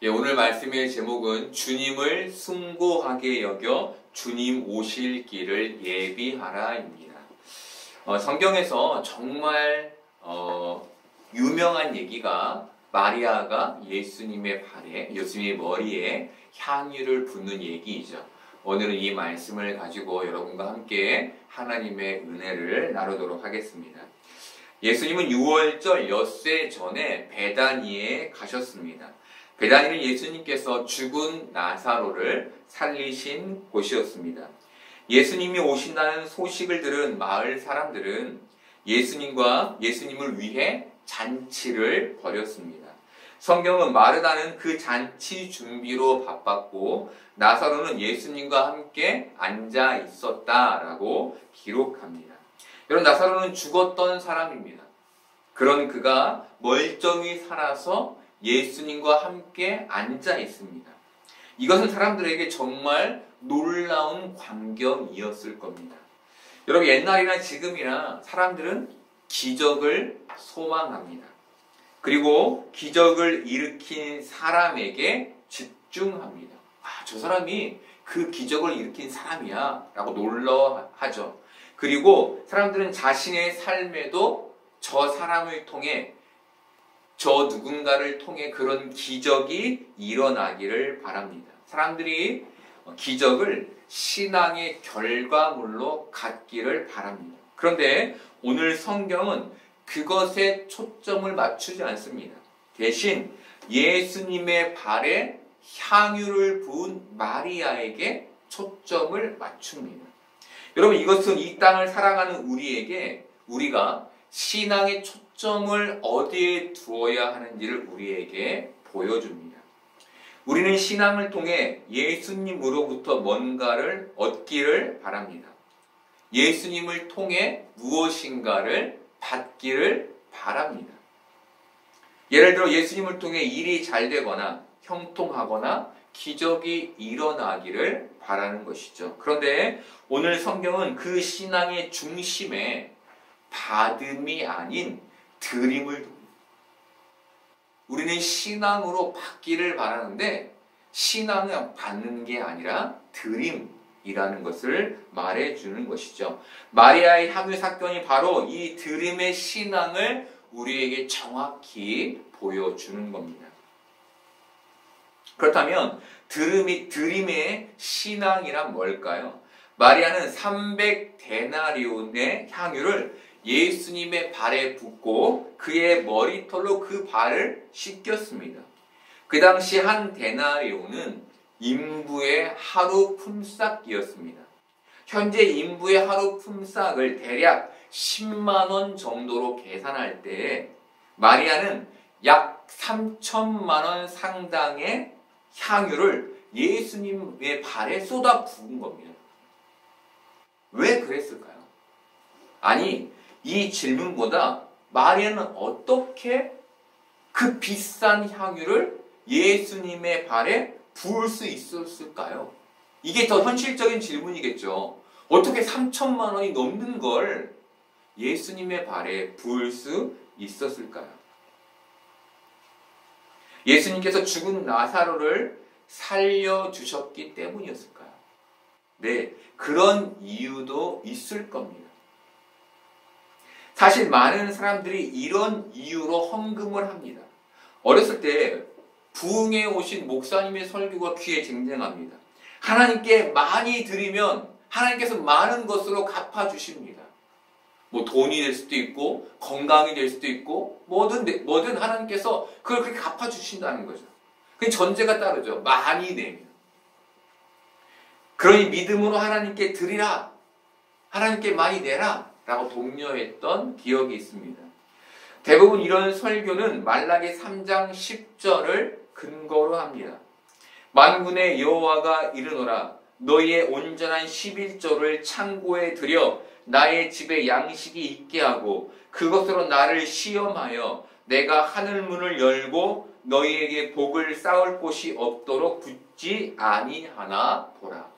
오늘 말씀의 제목은 주님을 숭고하게 여겨 주님 오실 길을 예비하라입니다. 성경에서 정말 유명한 얘기가 마리아가 예수님의 발에, 예수님의 머리에 향유를 붓는 얘기이죠. 오늘은 이 말씀을 가지고 여러분과 함께 하나님의 은혜를 나누도록 하겠습니다. 예수님은 6월절 엿새 전에 베다니에 가셨습니다. 베다니는 예수님께서 죽은 나사로를 살리신 곳이었습니다. 예수님이 오신다는 소식을 들은 마을 사람들은 예수님을 위해 잔치를 벌였습니다. 성경은 마르다는 그 잔치 준비로 바빴고 나사로는 예수님과 함께 앉아 있었다라고 기록합니다. 여러분, 나사로는 죽었던 사람입니다. 그런 그가 멀쩡히 살아서 예수님과 함께 앉아 있습니다. 이것은 사람들에게 정말 놀라운 광경이었을 겁니다. 여러분, 옛날이나 지금이나 사람들은 기적을 소망합니다. 그리고 기적을 일으킨 사람에게 집중합니다. 저 사람이 그 기적을 일으킨 사람이야 라고 놀라워하죠. 그리고 사람들은 자신의 삶에도 저 사람을 통해, 저 누군가를 통해 그런 기적이 일어나기를 바랍니다. 사람들이 기적을 신앙의 결과물로 갖기를 바랍니다. 그런데 오늘 성경은 그것에 초점을 맞추지 않습니다. 대신 예수님의 발에 향유를 부은 마리아에게 초점을 맞춥니다. 여러분, 이것은 이 땅을 살아가는 우리가 신앙의 초점을 어디에 두어야 하는지를 우리에게 보여줍니다. 우리는 신앙을 통해 예수님으로부터 뭔가를 얻기를 바랍니다. 예수님을 통해 무엇인가를 받기를 바랍니다. 예를 들어 예수님을 통해 일이 잘 되거나 형통하거나 기적이 일어나기를 바라는 것이죠. 그런데 오늘 성경은 그 신앙의 중심에 받음이 아닌 드림을 둡니다. 우리는 신앙으로 받기를 바라는데 신앙은 받는 게 아니라 드림이라는 것을 말해주는 것이죠. 마리아의 향유 사건이 바로 이 드림의 신앙을 우리에게 정확히 보여주는 겁니다. 그렇다면 드림의 신앙이란 뭘까요? 마리아는 300데나리온의 향유를 예수님의 발에 붓고 그의 머리털로 그 발을 씻겼습니다. 그 당시 한 데나리온은 인부의 하루 품삯이었습니다. 현재 인부의 하루 품삯을 대략 10만 원 정도로 계산할 때 마리아는 약 3천만 원 상당의 향유를 예수님의 발에 쏟아 부은 겁니다. 왜 그랬을까요? 아니, 이 질문보다 마리아는 어떻게 그 비싼 향유를 예수님의 발에 부을 수 있었을까요? 이게 더 현실적인 질문이겠죠. 어떻게 3천만 원이 넘는 걸 예수님의 발에 부을 수 있었을까요? 예수님께서 죽은 나사로를 살려주셨기 때문이었을까요? 네, 그런 이유도 있을 겁니다. 사실 많은 사람들이 이런 이유로 헌금을 합니다. 어렸을 때 부흥에 오신 목사님의 설교가 귀에 쟁쟁합니다. 하나님께 많이 드리면 하나님께서 많은 것으로 갚아주십니다. 돈이 될 수도 있고 건강이 될 수도 있고 뭐든 하나님께서 그걸 그렇게 갚아주신다는 거죠. 그 전제가 따르죠. 많이 내면. 그러니 믿음으로 하나님께 드리라, 하나님께 많이 내라 라고 독려했던 기억이 있습니다. 대부분 이런 설교는 말라기 3장 10절을 근거로 합니다. 만군의 여호와가 이르노라, 너희의 온전한 11조를 창고에 들여 나의 집에 양식이 있게 하고 그것으로 나를 시험하여 내가 하늘문을 열고 너희에게 복을 쌓을 곳이 없도록 붙지 아니하나 보라.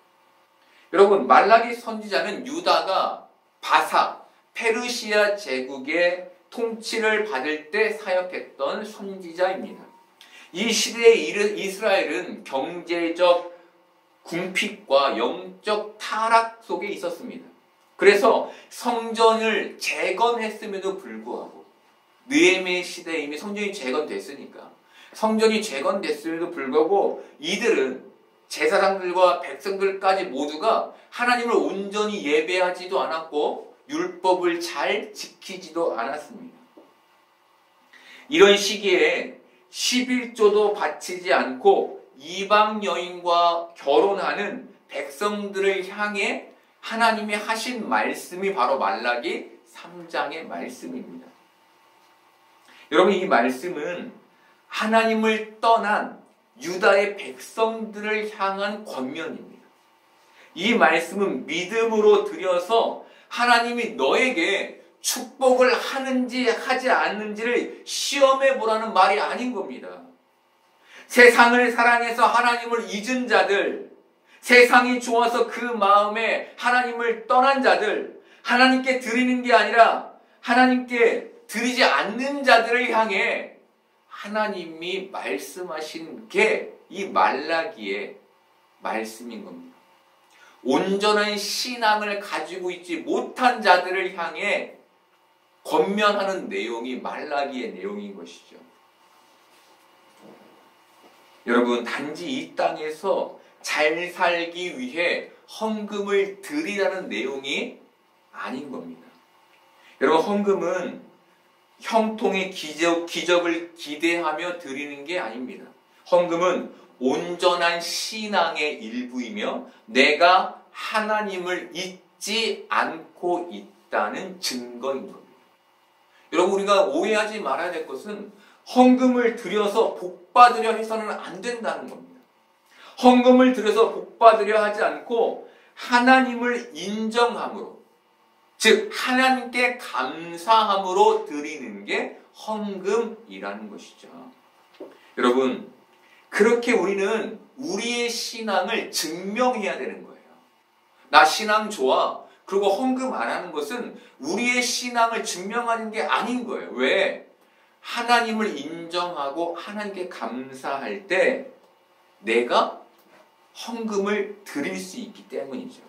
여러분, 말라기 선지자는 유다가 바사, 페르시아 제국의 통치를 받을 때 사역했던 선지자입니다. 이 시대의 이스라엘은 경제적 궁핍과 영적 타락 속에 있었습니다. 그래서 성전을 재건했음에도 불구하고 느헤미야 시대에 이미 성전이 재건됐으니까 성전이 재건됐음에도 불구하고 이들은 제사장들과 백성들까지 모두가 하나님을 온전히 예배하지도 않았고 율법을 잘 지키지도 않았습니다. 이런 시기에 11조도 바치지 않고 이방 여인과 결혼하는 백성들을 향해 하나님이 하신 말씀이 바로 말라기 3장의 말씀입니다. 여러분, 이 말씀은 하나님을 떠난 유다의 백성들을 향한 권면입니다. 이 말씀은 믿음으로 들여서 하나님이 너에게 축복을 하는지 하지 않는지를 시험해 보라는 말이 아닌 겁니다. 세상을 사랑해서 하나님을 잊은 자들, 세상이 좋아서 그 마음에 하나님을 떠난 자들, 하나님께 드리는 게 아니라 하나님께 드리지 않는 자들을 향해 하나님이 말씀하신 게 이 말라기의 말씀인 겁니다. 온전한 신앙을 가지고 있지 못한 자들을 향해 권면하는 내용이 말라기의 내용인 것이죠. 여러분, 단지 이 땅에서 잘 살기 위해 헌금을 드리라는 내용이 아닌 겁니다. 여러분, 헌금은 형통의 기적을 기대하며 드리는 게 아닙니다. 헌금은 온전한 신앙의 일부이며 내가 하나님을 잊지 않고 있다는 증거인 겁니다. 여러분, 우리가 오해하지 말아야 될 것은 헌금을 드려서 복받으려 해서는 안 된다는 겁니다. 헌금을 드려서 복받으려 하지 않고 하나님을 인정함으로, 즉 하나님께 감사함으로 드리는 게 헌금이라는 것이죠. 여러분, 그렇게 우리는 우리의 신앙을 증명해야 되는 거예요. 나 신앙 좋아. 그리고 헌금 안 하는 것은 우리의 신앙을 증명하는 게 아닌 거예요. 왜? 하나님을 인정하고 하나님께 감사할 때 내가 헌금을 드릴 수 있기 때문이죠.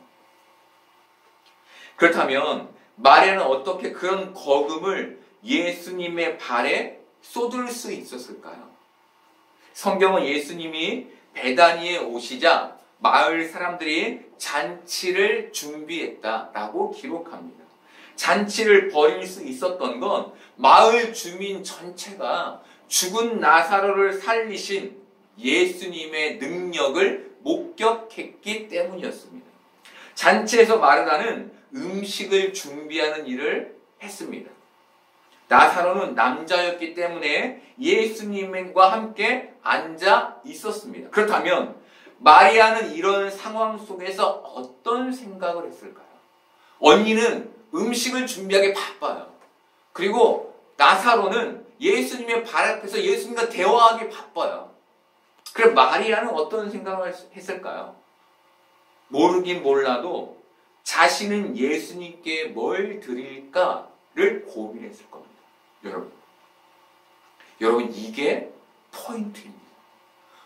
그렇다면 마리아는 어떻게 그런 거금을 예수님의 발에 쏟을 수 있었을까요? 성경은 예수님이 베다니에 오시자 마을 사람들이 잔치를 준비했다라고 기록합니다. 잔치를 벌일 수 있었던 건 마을 주민 전체가 죽은 나사로를 살리신 예수님의 능력을 목격했기 때문이었습니다. 잔치에서 마르다는 음식을 준비하는 일을 했습니다. 나사로는 남자였기 때문에 예수님과 함께 앉아 있었습니다. 그렇다면 마리아는 이런 상황 속에서 어떤 생각을 했을까요? 언니는 음식을 준비하기 바빠요. 그리고 나사로는 예수님의 발 앞에서 예수님과 대화하기 바빠요. 그럼 마리아는 어떤 생각을 했을까요? 모르긴 몰라도 자신은 예수님께 뭘 드릴까를 고민했을 겁니다. 여러분, 이게 포인트입니다.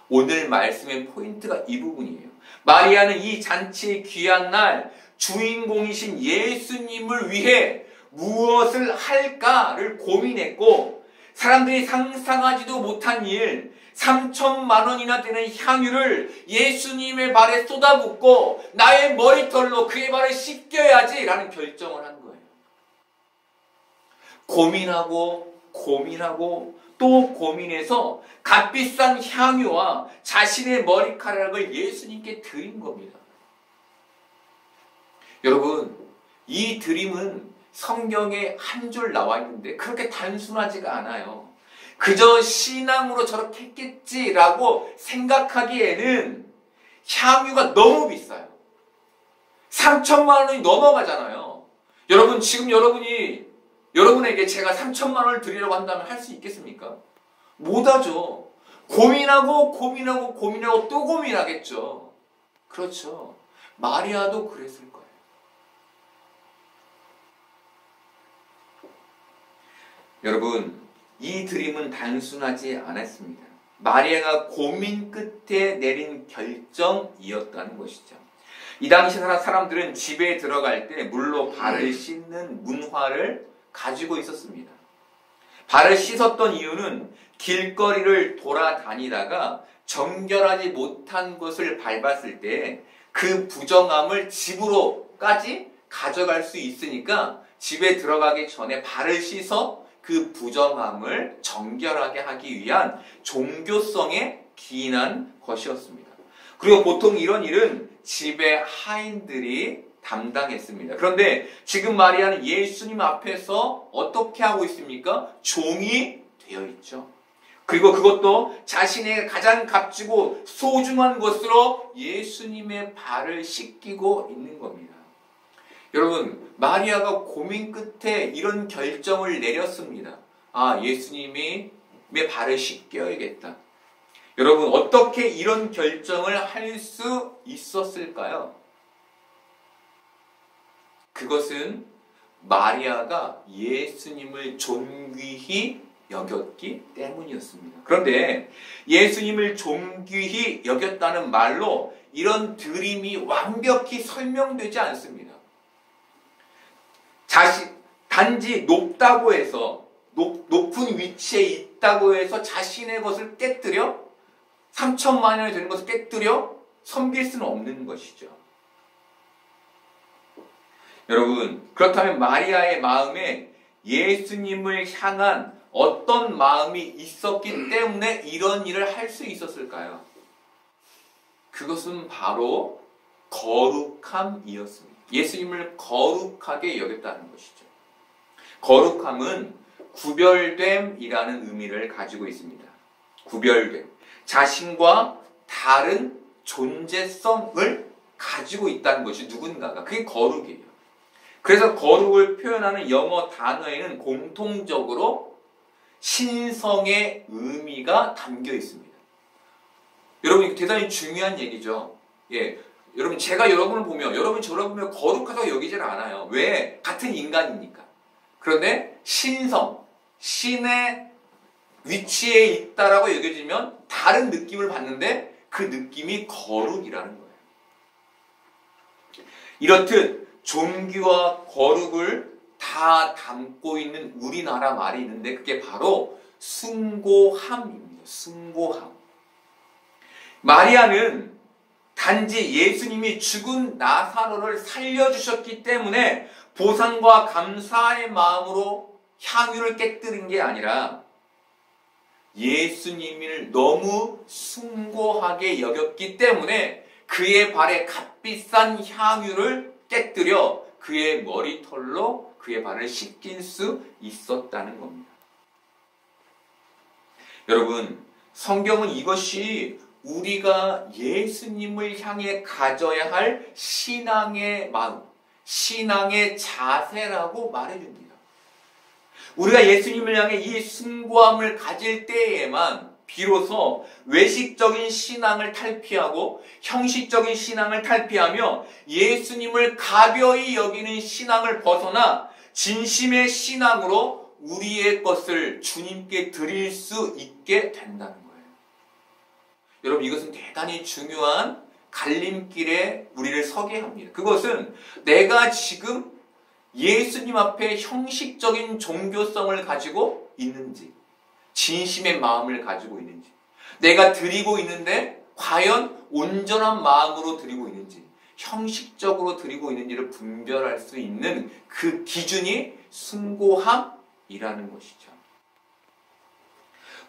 오늘 말씀의 포인트가 이 부분이에요. 마리아는 이 잔치의 귀한 날 주인공이신 예수님을 위해 무엇을 할까를 고민했고, 사람들이 상상하지도 못한 일, 3천만 원이나 되는 향유를 예수님의 발에 쏟아붓고 나의 머리털로 그의 발을 씻겨야지 라는 결정을 한 거예요. 고민하고 또 고민해서 값비싼 향유와 자신의 머리카락을 예수님께 드린 겁니다. 여러분, 이 드림은 성경에 한 줄 나와 있는데 그렇게 단순하지가 않아요. 그저 신앙으로 저렇게 했겠지라고 생각하기에는 향유가 너무 비싸요. 3천만 원이 넘어가잖아요. 여러분, 지금 여러분에게 제가 3천만 원을 드리려고 한다면 할 수 있겠습니까? 못하죠. 고민하고 또 고민하겠죠. 그렇죠. 마리아도 그랬을 거예요. 여러분, 이 드림은 단순하지 않았습니다. 마리아가 고민 끝에 내린 결정이었다는 것이죠. 이 당시 사람들은 집에 들어갈 때 물로 발을 씻는 문화를 가지고 있었습니다. 발을 씻었던 이유는 길거리를 돌아다니다가 정결하지 못한 것을 밟았을 때 그 부정함을 집으로까지 가져갈 수 있으니까 집에 들어가기 전에 발을 씻어 그 부정함을 정결하게 하기 위한 종교성에 기인한 것이었습니다. 그리고 보통 이런 일은 집의 하인들이 담당했습니다. 그런데 지금 마리아는 예수님 앞에서 어떻게 하고 있습니까? 종이 되어 있죠. 그리고 그것도 자신의 가장 값지고 소중한 것으로 예수님의 발을 씻기고 있는 겁니다. 여러분, 마리아가 고민 끝에 이런 결정을 내렸습니다. 예수님의 발을 씻겨야겠다. 여러분, 어떻게 이런 결정을 할 수 있었을까요? 그것은 마리아가 예수님을 존귀히 여겼기 때문이었습니다. 그런데 예수님을 존귀히 여겼다는 말로 이런 드림이 완벽히 설명되지 않습니다. 단지 높다고 해서 높은 위치에 있다고 해서 자신의 것을 깨뜨려 3천만 원이 되는 것을 깨뜨려 섬길 수는 없는 것이죠. 여러분, 그렇다면 마리아의 마음에 예수님을 향한 어떤 마음이 있었기 때문에 이런 일을 할 수 있었을까요? 그것은 바로 거룩함이었습니다. 예수님을 거룩하게 여겼다는 것이죠. 거룩함은 구별됨이라는 의미를 가지고 있습니다. 구별됨. 자신과 다른 존재성을 가지고 있다는 것이 누군가가. 그게 거룩이에요. 그래서 거룩을 표현하는 영어 단어에는 공통적으로 신성의 의미가 담겨 있습니다. 여러분, 이거 대단히 중요한 얘기죠. 여러분, 제가 여러분을 보면, 여러분이 저를 보면 거룩하다고 여기질 않아요. 왜? 같은 인간이니까. 그런데 신성, 신의 위치에 있다라고 여겨지면 다른 느낌을 받는데 그 느낌이 거룩이라는 거예요. 이렇듯 존귀와 거룩을 다 담고 있는 우리나라 말이 있는데 그게 바로 숭고함입니다. 숭고함. 마리아는 단지 예수님이 죽은 나사로를 살려주셨기 때문에 보상과 감사의 마음으로 향유를 깨뜨린 게 아니라 예수님을 너무 숭고하게 여겼기 때문에 그의 발에 값비싼 향유를 깨뜨려 그의 머리털로 그의 발을 씻길 수 있었다는 겁니다. 여러분, 성경은 이것이 우리가 예수님을 향해 가져야 할 신앙의 마음, 신앙의 자세라고 말해줍니다. 우리가 예수님을 향해 이 숭고함을 가질 때에만 비로소 외식적인 신앙을 탈피하고 형식적인 신앙을 탈피하며 예수님을 가벼이 여기는 신앙을 벗어나 진심의 신앙으로 우리의 것을 주님께 드릴 수 있게 된다는 거예요. 여러분, 이것은 대단히 중요한 갈림길에 우리를 서게 합니다. 그것은 내가 지금 예수님 앞에 형식적인 종교성을 가지고 있는지, 진심의 마음을 가지고 있는지, 내가 드리고 있는데 과연 온전한 마음으로 드리고 있는지, 형식적으로 드리고 있는지를 분별할 수 있는 그 기준이 숭고함이라는 것이죠.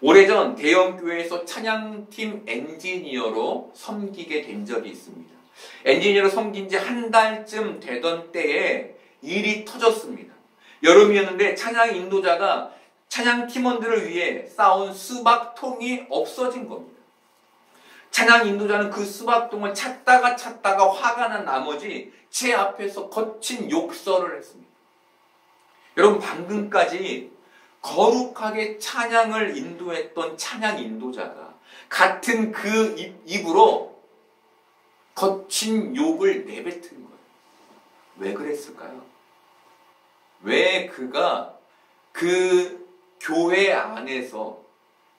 오래전 대형교회에서 찬양팀 엔지니어로 섬기게 된 적이 있습니다. 엔지니어로 섬긴 지 한 달쯤 되던 때에 일이 터졌습니다. 여름이었는데 찬양 인도자가 찬양 팀원들을 위해 쌓은 수박통이 없어진 겁니다. 찬양 인도자는 그 수박통을 찾다가 화가 난 나머지 제 앞에서 거친 욕설을 했습니다. 여러분, 방금까지 거룩하게 찬양을 인도했던 찬양 인도자가 같은 그 입으로 거친 욕을 내뱉은 거예요. 왜 그랬을까요? 왜 그가 그 교회 안에서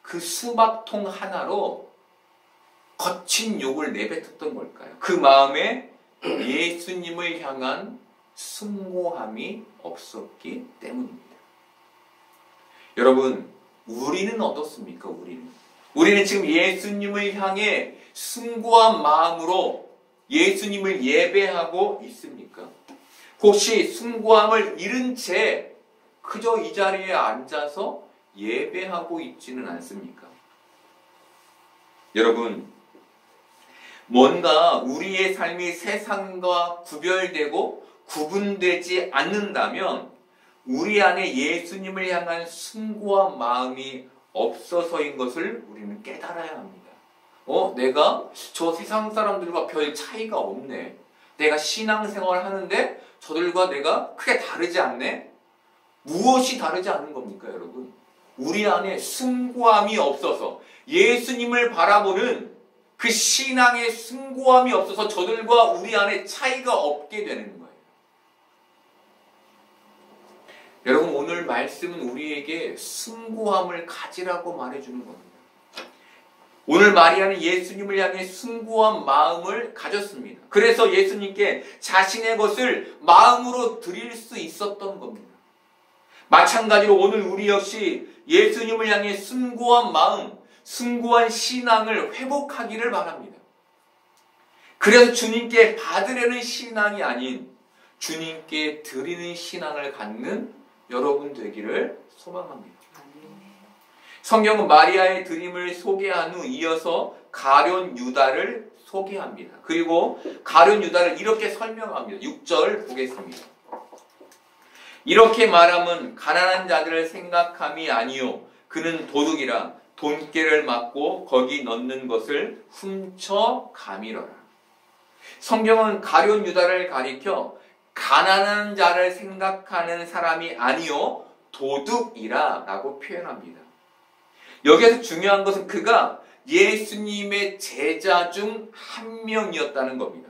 그 수박통 하나로 거친 욕을 내뱉었던 걸까요? 그 마음에 예수님을 향한 숭고함이 없었기 때문입니다. 여러분, 우리는 어떻습니까? 우리는 지금 예수님을 향해 숭고한 마음으로 예수님을 예배하고 있습니까? 혹시 숭고함을 잃은 채 그저 이 자리에 앉아서 예배하고 있지는 않습니까? 여러분, 뭔가 우리의 삶이 세상과 구별되고 구분되지 않는다면 우리 안에 예수님을 향한 숭고한 마음이 없어서인 것을 우리는 깨달아야 합니다. 내가 저 세상 사람들과 별 차이가 없네. 내가 신앙생활을 하는데 저들과 내가 크게 다르지 않네? 무엇이 다르지 않은 겁니까, 여러분? 우리 안에 숭고함이 없어서 예수님을 바라보는 그 신앙의 숭고함이 없어서 저들과 우리 안에 차이가 없게 되는 거예요. 여러분, 오늘 말씀은 우리에게 숭고함을 가지라고 말해주는 겁니다. 오늘 마리아는 예수님을 향해 숭고한 마음을 가졌습니다. 그래서 예수님께 자신의 것을 마음으로 드릴 수 있었던 겁니다. 마찬가지로 오늘 우리 역시 예수님을 향해 숭고한 마음, 숭고한 신앙을 회복하기를 바랍니다. 그래서 주님께 받으려는 신앙이 아닌 주님께 드리는 신앙을 갖는 여러분 되기를 소망합니다. 성경은 마리아의 드림을 소개한 후 이어서 가룟 유다를 소개합니다. 그리고 가룟 유다를 이렇게 설명합니다. 6절 보겠습니다. 이렇게 말함은 가난한 자들을 생각함이 아니요 그는 도둑이라 돈깨를 맞고 거기 넣는 것을 훔쳐 가밀어라. 성경은 가룟 유다를 가리켜 가난한 자를 생각하는 사람이 아니요 도둑이라 라고 표현합니다. 여기에서 중요한 것은 그가 예수님의 제자 중 한 명이었다는 겁니다.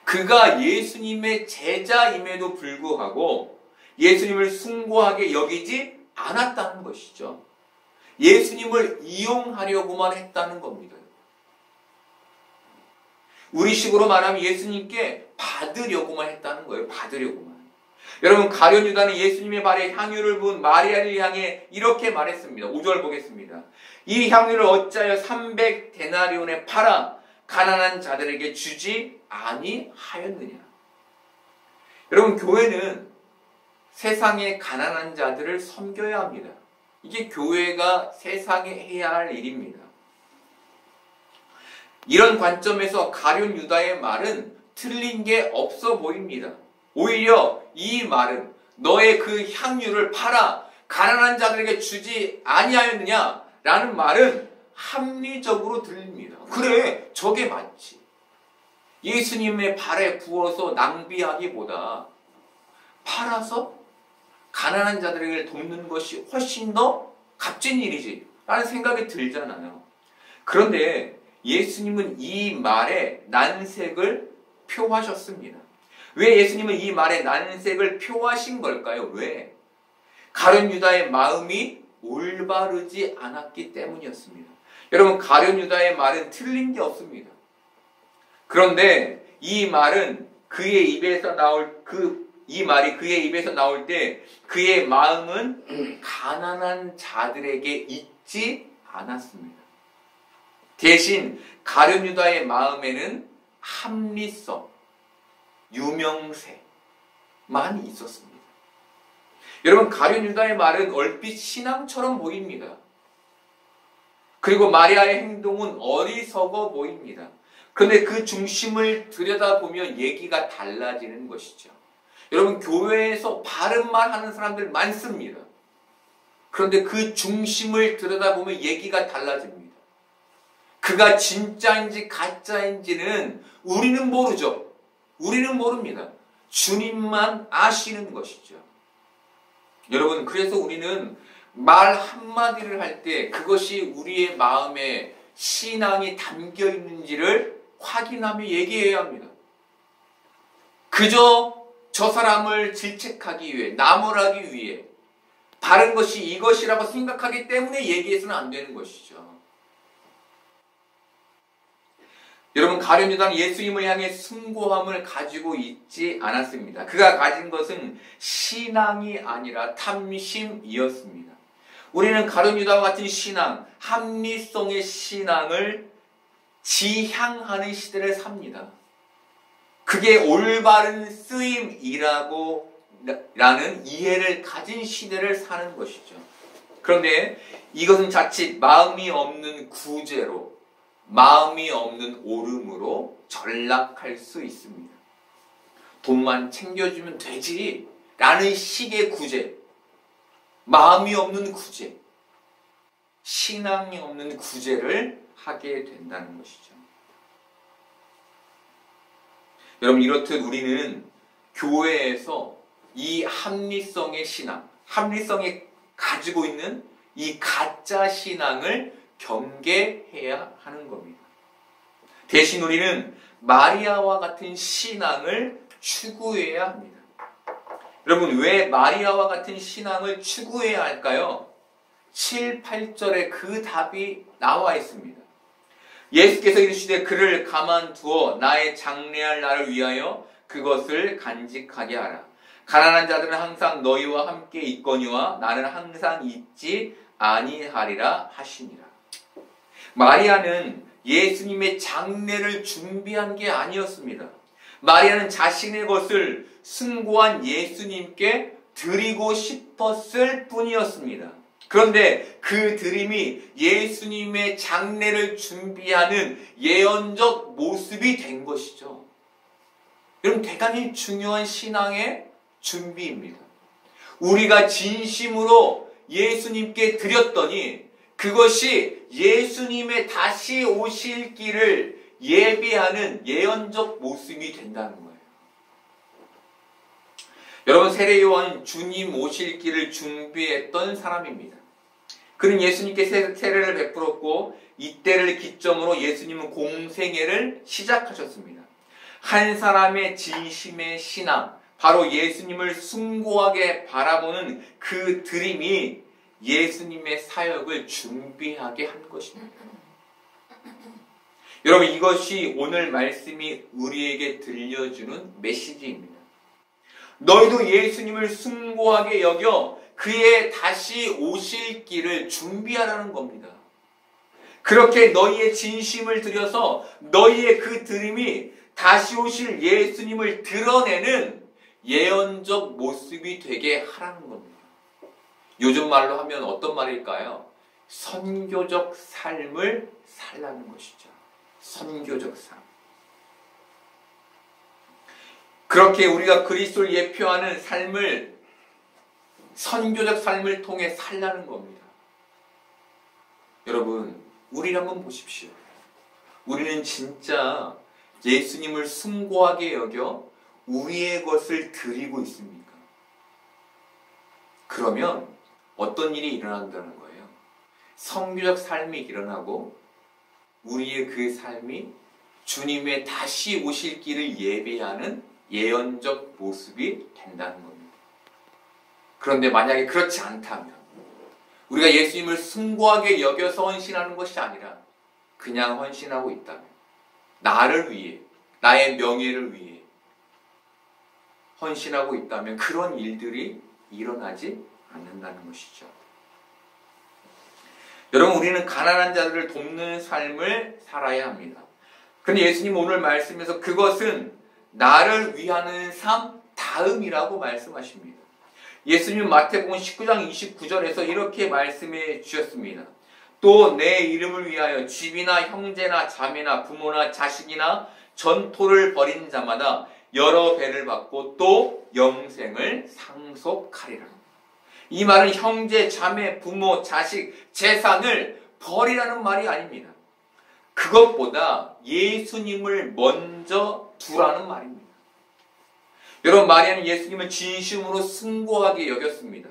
그가 예수님의 제자임에도 불구하고 예수님을 숭고하게 여기지 않았다는 것이죠. 예수님을 이용하려고만 했다는 겁니다. 우리식으로 말하면 예수님께 받으려고만 했다는 거예요. 받으려고만. 여러분, 가룟 유다는 예수님의 발에 향유를 부은 마리아를 향해 이렇게 말했습니다. 5절 보겠습니다. 이 향유를 어찌하여 300데나리온에 팔아 가난한 자들에게 주지 아니하였느냐. 여러분, 교회는 세상의 가난한 자들을 섬겨야 합니다. 이게 교회가 세상에 해야 할 일입니다. 이런 관점에서 가룟 유다의 말은 틀린 게 없어 보입니다. 오히려 이 말은 너의 그 향유를 팔아 가난한 자들에게 주지 아니하였느냐 라는 말은 합리적으로 들립니다. 그래, 저게 맞지. 예수님의 발에 부어서 낭비하기보다 팔아서 가난한 자들에게 돕는 것이 훨씬 더 값진 일이지 라는 생각이 들잖아요. 그런데 예수님은 이 말에 난색을 표하셨습니다. 왜 예수님은 이 말에 난색을 표하신 걸까요? 왜? 가룟 유다의 마음이 올바르지 않았기 때문이었습니다. 여러분, 가룟 유다의 말은 틀린 게 없습니다. 그런데 이 말은 이 말이 그의 입에서 나올 때 그의 마음은 가난한 자들에게 있지 않았습니다. 대신 가룟 유다의 마음에는 합리성, 유명세만 있었습니다. 여러분, 가룟 유다의 말은 얼핏 신앙처럼 보입니다. 그리고 마리아의 행동은 어리석어 보입니다. 그런데 그 중심을 들여다보면 얘기가 달라지는 것이죠. 여러분, 교회에서 바른 말 하는 사람들 많습니다. 그런데 그 중심을 들여다보면 얘기가 달라집니다. 그가 진짜인지 가짜인지는 우리는 모르죠. 우리는 모릅니다. 주님만 아시는 것이죠. 여러분, 그래서 우리는 말 한마디를 할 때 그것이 우리의 마음에 신앙이 담겨 있는지를 확인하며 얘기해야 합니다. 그저 저 사람을 질책하기 위해, 나무라기 위해 바른 것이 이것이라고 생각하기 때문에 얘기해서는 안 되는 것이죠. 여러분, 가룟 유다는 예수님을 향해 숭고함을 가지고 있지 않았습니다. 그가 가진 것은 신앙이 아니라 탐심이었습니다. 우리는 가룟 유다와 같은 신앙, 합리성의 신앙을 지향하는 시대를 삽니다. 그게 올바른 쓰임이라고 라는 이해를 가진 시대를 사는 것이죠. 그런데 이것은 자칫 마음이 없는 구제로, 마음이 없는 오름으로 전락할 수 있습니다. 돈만 챙겨주면 되지 라는 식의 구제, 마음이 없는 구제, 신앙이 없는 구제를 하게 된다는 것이죠. 여러분, 이렇듯 우리는 교회에서 이 합리성의 신앙, 합리성이 가지고 있는 이 가짜 신앙을 경계해야 하는 겁니다. 대신 우리는 마리아와 같은 신앙을 추구해야 합니다. 여러분, 왜 마리아와 같은 신앙을 추구해야 할까요? 7, 8절에 그 답이 나와 있습니다. 예수께서 이르시되 그를 가만두어 나의 장래할 날을 위하여 그것을 간직하게 하라. 가난한 자들은 항상 너희와 함께 있거니와 나는 항상 있지 아니하리라 하시니라. 마리아는 예수님의 장례를 준비한 게 아니었습니다. 마리아는 자신의 것을 숭고한 예수님께 드리고 싶었을 뿐이었습니다. 그런데 그 드림이 예수님의 장례를 준비하는 예언적 모습이 된 것이죠. 여러분, 대단히 중요한 신앙의 준비입니다. 우리가 진심으로 예수님께 드렸더니 그것이 예수님의 다시 오실 길을 예비하는 예언적 모습이 된다는 거예요. 여러분, 세례 요한은 주님 오실 길을 준비했던 사람입니다. 그는 예수님께 세례를 베풀었고 이때를 기점으로 예수님은 공생애를 시작하셨습니다. 한 사람의 진심의 신앙, 바로 예수님을 숭고하게 바라보는 그 드림이 예수님의 사역을 준비하게 한 것입니다. 여러분, 이것이 오늘 말씀이 우리에게 들려주는 메시지입니다. 너희도 예수님을 숭고하게 여겨 그의 다시 오실 길을 준비하라는 겁니다. 그렇게 너희의 진심을 들여서 너희의 그 드림이 다시 오실 예수님을 드러내는 예언적 모습이 되게 하라는 겁니다. 요즘 말로 하면 어떤 말일까요? 선교적 삶을 살라는 것이죠. 선교적 삶. 그렇게 우리가 그리스도를 예표하는 삶을, 선교적 삶을 통해 살라는 겁니다. 여러분, 우리를 한번 보십시오. 우리는 진짜 예수님을 숭고하게 여겨 우리의 것을 드리고 있습니까? 그러면 어떤 일이 일어난다는 거예요? 선교적 삶이 일어나고 우리의 그 삶이 주님의 다시 오실 길을 예배하는 예언적 모습이 된다는 겁니다. 그런데 만약에 그렇지 않다면, 우리가 예수님을 숭고하게 여겨서 헌신하는 것이 아니라 그냥 헌신하고 있다면, 나를 위해, 나의 명예를 위해 헌신하고 있다면 그런 일들이 일어나지 않는다는 것이죠. 여러분, 우리는 가난한 자들을 돕는 삶을 살아야 합니다. 그런데 예수님 오늘 말씀에서 그것은 나를 위하는 삶 다음이라고 말씀하십니다. 예수님은 마태복음 19장 29절에서 이렇게 말씀해 주셨습니다. 또 내 이름을 위하여 집이나 형제나 자매나 부모나 자식이나 전토를 벌인 자마다 여러 배를 받고 또 영생을 상속하리라. 이 말은 형제, 자매, 부모, 자식, 재산을 버리라는 말이 아닙니다. 그것보다 예수님을 먼저 두라는 말입니다. 여러분, 마리아는 예수님을 진심으로 숭고하게 여겼습니다.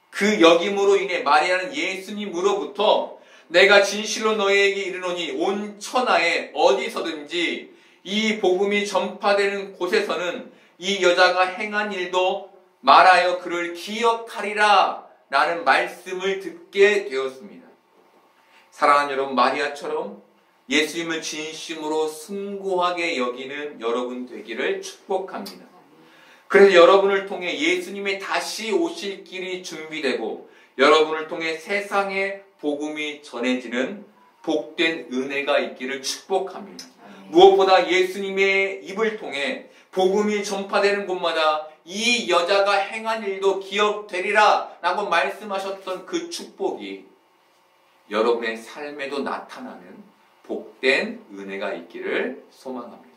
그 여김으로 인해 마리아는 예수님으로부터 내가 진실로 너희에게 이르노니 온 천하에 어디서든지 이 복음이 전파되는 곳에서는 이 여자가 행한 일도 말하여 그를 기억하리라 라는 말씀을 듣게 되었습니다. 사랑하는 여러분, 마리아처럼 예수님을 진심으로 숭고하게 여기는 여러분 되기를 축복합니다. 그래서 여러분을 통해 예수님의 다시 오실 길이 준비되고 여러분을 통해 세상에 복음이 전해지는 복된 은혜가 있기를 축복합니다. 무엇보다 예수님의 입을 통해 복음이 전파되는 곳마다 이 여자가 행한 일도 기억되리라 라고 말씀하셨던 그 축복이 여러분의 삶에도 나타나는 복된 은혜가 있기를 소망합니다.